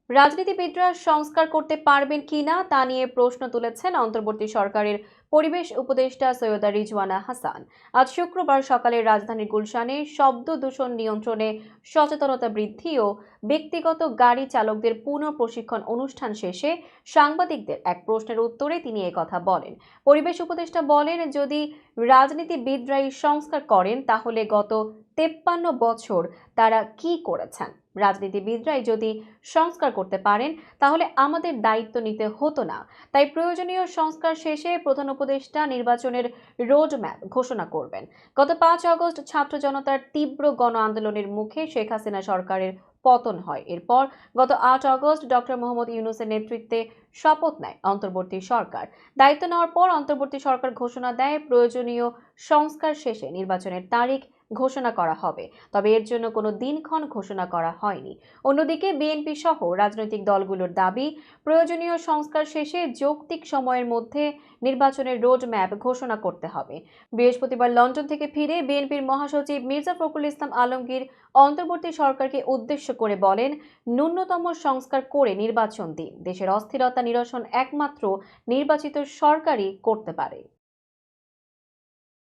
রাজনীতিবিদরা সংস্কার করতে পারবেন কিনা তা নিয়ে প্রশ্ন তুলেছেন অন্তর্বর্তী সরকারের পরিবেশ উপদেষ্টা সৈয়দা রিজওয়ানা হাসান। আজ শুক্রবার সকালে রাজধানীর গুলশানে শব্দ দূষণ নিয়ন্ত্রণে সচেতনতা বৃদ্ধি ও ব্যক্তিগত গাড়ি চালকদের পুনঃ প্রশিক্ষণ অনুষ্ঠান শেষে সাংবাদিকদের এক প্রশ্নের উত্তরে তিনি কথা বলেন। পরিবেশ উপদেষ্টা বলেন, যদি রাজনীতিবিদরাই সংস্কার করেন তাহলে গত 53 বছর তারা কি করেছেন? রাজনীতিবিদরাই যদি সংস্কার করতে পারেন তাহলে আমাদের দায়িত্ব নিতে হতো না। তাই প্রয়োজনীয় সংস্কার শেষে প্রধান উপদেষ্টা নির্বাচনের রোড ম্যাপ ঘোষণা করবেন। গত 5 আগস্ট ছাত্র জনতার তীব্র গণ আন্দোলনের মুখে শেখ হাসিনা সরকারের পতন হয়। এরপর গত 8 আগস্ট ডক্টর মোহাম্মদ ইউনূসের নেতৃত্বে শপথ নেয় অন্তর্বর্তী সরকার। দায়িত্ব নেওয়ার পর অন্তর্বর্তী সরকার ঘোষণা দেয় প্রয়োজনীয় সংস্কার শেষে নির্বাচনের তারিখ ঘোষণা করা হবে, তবে এর জন্য কোনো দিনক্ষণ ঘোষণা করা হয়নি। অন্যদিকে বিএনপি সহ রাজনৈতিক দলগুলোর দাবি, প্রয়োজনীয় সংস্কার শেষে যৌক্তিক সময়ের মধ্যে নির্বাচনের রোড ম্যাপ ঘোষণা করতে হবে। বৃহস্পতিবার লন্ডন থেকে ফিরে বিএনপির মহাসচিব মির্জা ফখরুল ইসলাম আলমগীর অন্তর্বর্তী সরকারকে উদ্দেশ্য করে বলেন, ন্যূনতম সংস্কার করে নির্বাচন দিন। দেশের অস্থিরতা নিরসন একমাত্র নির্বাচিত সরকারই করতে পারে।